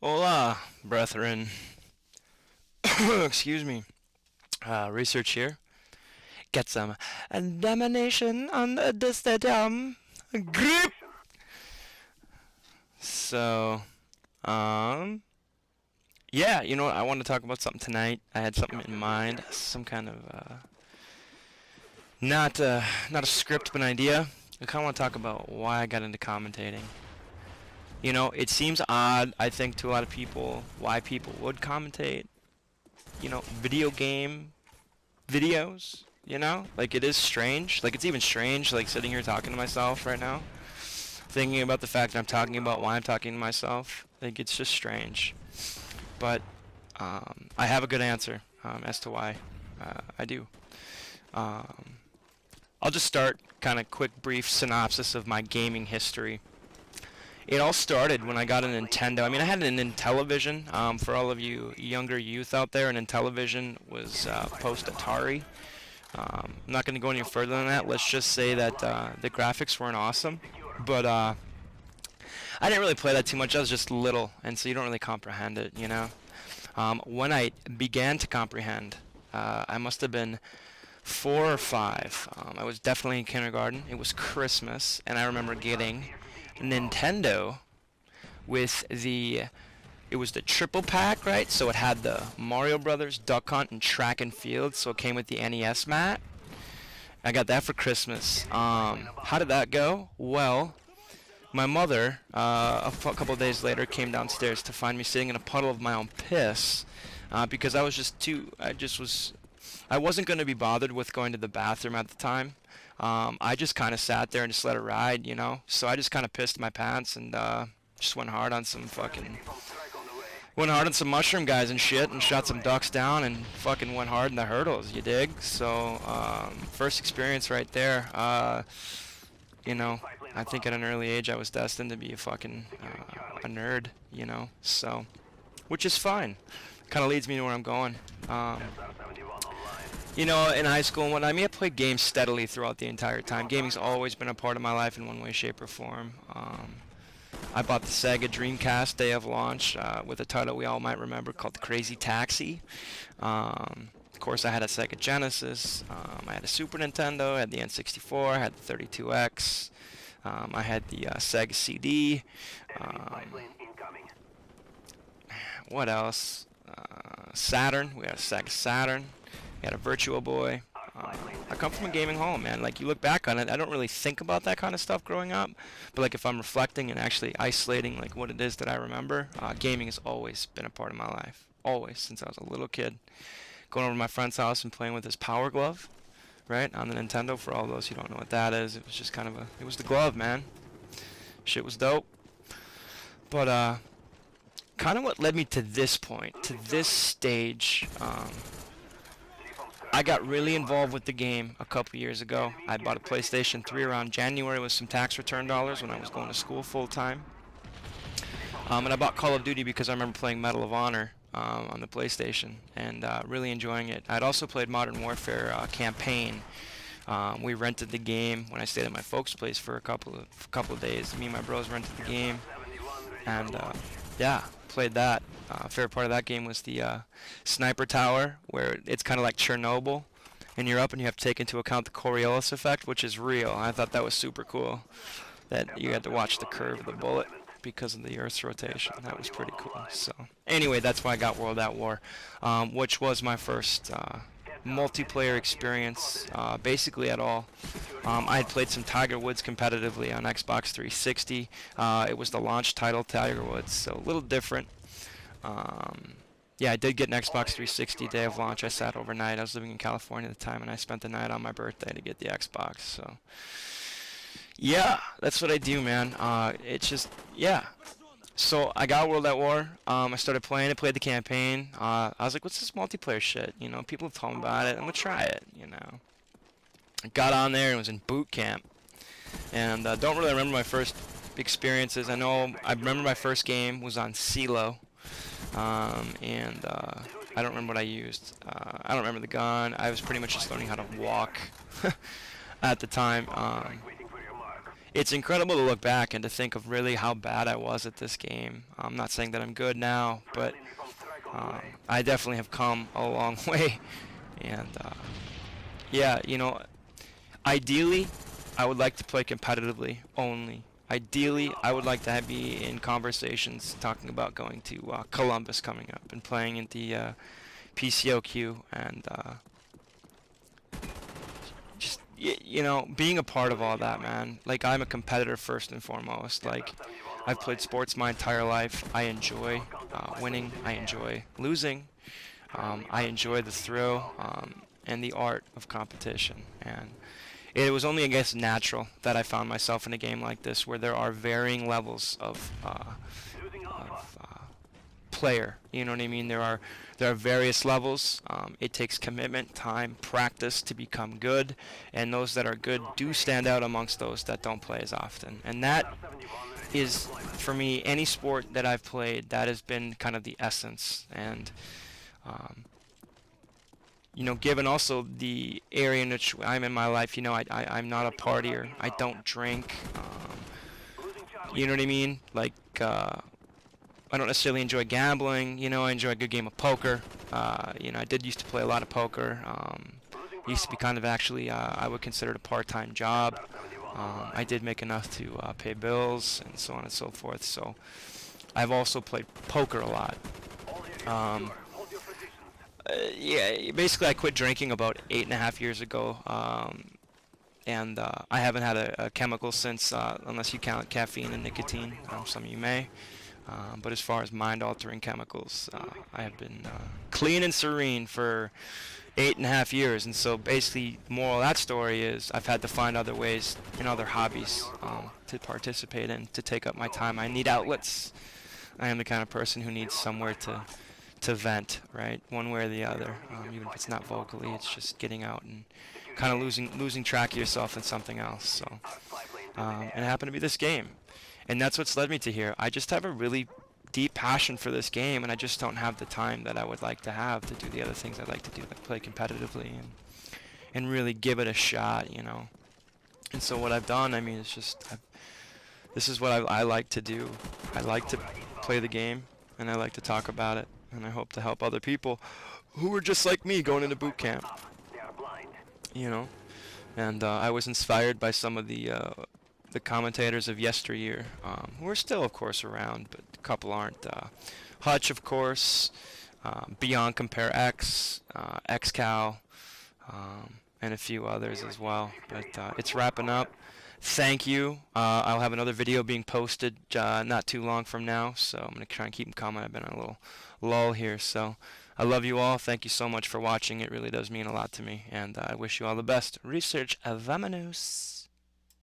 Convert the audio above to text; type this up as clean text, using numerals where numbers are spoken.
Hola, brethren. Excuse me. Research here. Get some domination on the stadium. Grip. So, um, yeah, you know what? I want to talk about something tonight. I had something in mind, some kind of not a script, but an idea. I kind of want to talk about why I got into commentating. You know, it seems odd, I think, to a lot of people why people would commentate. You know, video game videos. You know, like it is strange. Like it's even strange, like sitting here talking to myself right now, thinking about the fact that I'm talking about why I'm talking to myself. Like it's just strange. But I have a good answer as to why I do. Um, I'll just start kind of quick, brief synopsis of my gaming history. It all started when I got a Nintendo. I mean, I had an Intellivision. For all of you younger youth out there, an Intellivision was post-Atari. I'm not going to go any further than that. Let's just say that the graphics weren't awesome. But I didn't really play that too much. I was just little, and so you don't really comprehend it, you know. When I began to comprehend, I must have been 4 or 5. I was definitely in kindergarten. It was Christmas, and I remember getting Nintendo with it was the triple pack, right? So it had the Mario Brothers, Duck Hunt, and Track and Field. So it came with the NES mat. I got that for Christmas. How did that go? Well, my mother, a couple of days later, came downstairs to find me sitting in a puddle of my own piss because I was just too. I wasn't going to be bothered with going to the bathroom at the time. I just kind of sat there and just let it ride, you know. So I just kind of pissed my pants and just went hard on some mushroom guys and shit, and shot some ducks down and fucking went hard in the hurdles. You dig? So first experience right there. You know, I think at an early age I was destined to be a fucking a nerd. You know, so which is fine. Kind of leads me to where I'm going. You know, in high school and whatnot, I mean, I played games steadily throughout the entire time. Gaming's always been a part of my life in one way, shape, or form. I bought the Sega Dreamcast day of launch with a title we all might remember called Crazy Taxi. Of course, I had a Sega Genesis. I had a Super Nintendo. I had the N64. I had the 32X. I had the Sega CD. What else? Saturn. We had a Sega Saturn. We had a Virtual Boy. I come from a gaming home, man. Like, you look back on it, I don't really think about that kind of stuff growing up. But, like, if I'm reflecting and actually isolating, like, what it is that I remember, gaming has always been a part of my life. Always, since I was a little kid. Going over to my friend's house and playing with his Power Glove, right, on the Nintendo. For all those who don't know what that is, it was just kind of it was the glove, man. Shit was dope. But, kind of what led me to this point, to this stage, I got really involved with the game a couple years ago. I bought a PlayStation 3 around January with some tax return dollars when I was going to school full time. And I bought Call of Duty because I remember playing Medal of Honor on the PlayStation and really enjoying it. I'd also played Modern Warfare campaign. We rented the game when I stayed at my folks' place for a couple of days. Me and my bros rented the game, and yeah, played that. Favorite part of that game was the sniper tower, where it's kind of like Chernobyl, and you're up and you have to take into account the Coriolis effect, which is real. I thought that was super cool, that you had to watch the curve of the bullet because of the Earth's rotation. That was pretty cool. So anyway, that's why I got World at War, which was my first multiplayer experience, basically at all. I had played some Tiger Woods competitively on Xbox 360. It was the launch title, Tiger Woods, so a little different. Yeah, I did get an Xbox 360 day of launch. I sat overnight. I was living in California at the time, and I spent the night on my birthday to get the Xbox. So, yeah, that's what I do, man. It's just, yeah. So I got World at War. I started playing it, played the campaign. I was like, what's this multiplayer shit? You know, people have told me about it. I'm gonna try it. You know, I got on there and was in boot camp, and don't really remember my first experiences. I remember my first game was on CeeLo. And I don't remember what I used. I don't remember the gun. I was pretty much just learning how to walk at the time. it's incredible to look back and to think of really how bad I was at this game. I'm not saying that I'm good now, but I definitely have come a long way. And yeah, you know, ideally, I would like to play competitively only. Ideally, I would like to be in conversations talking about going to Columbus coming up and playing in the PCOQ and just you know, being a part of all that, man. Like, I'm a competitor first and foremost. Like, I've played sports my entire life. I enjoy winning. I enjoy losing. I enjoy the thrill and the art of competition. And it was only, I guess, natural that I found myself in a game like this where there are varying levels of player. You know what I mean? There are various levels. It takes commitment, time, practice to become good, and those that are good do stand out amongst those that don't play as often. And that is, for me, any sport that I've played, that has been kind of the essence. And you know, given also the area in which I'm in my life, you know, I'm not a partier. I don't drink. You know what I mean? Like, I don't necessarily enjoy gambling. You know, I enjoy a good game of poker. You know, I did used to play a lot of poker. It used to be kind of actually, I would consider it a part-time job. I did make enough to pay bills and so on and so forth. So I've also played poker a lot. Yeah, basically I quit drinking about 8.5 years ago, and I haven't had a chemical since, unless you count caffeine and nicotine. Some of you may. But as far as mind-altering chemicals, I have been clean and serene for 8.5 years. And so basically, the moral of that story is I've had to find other ways and other hobbies to participate in, to take up my time. I need outlets. I am the kind of person who needs somewhere to vent, right, one way or the other. Even if it's not vocally, it's just getting out and kind of losing track of yourself in something else. So, and it happened to be this game. And that's what's led me to here. I just have a really deep passion for this game, and I just don't have the time that I would like to have to do the other things I'd like to do, like play competitively and really give it a shot, you know. And so what I've done, I mean, it's just, this is what I like to do. I like to play the game, and I like to talk about it, and I hope to help other people who are just like me going into boot camp, you know. And I was inspired by some of the commentators of yesteryear, who are still, of course, around, but a couple aren't. Hutch, of course, Beyond Compare X, XCal, and a few others as well. But it's wrapping up. Thank you. I'll have another video being posted not too long from now, so I'm going to try and keep them coming. I've been on a little lull here, so I love you all. Thank you so much for watching. It really does mean a lot to me, and I wish you all the best. Research Vamonos.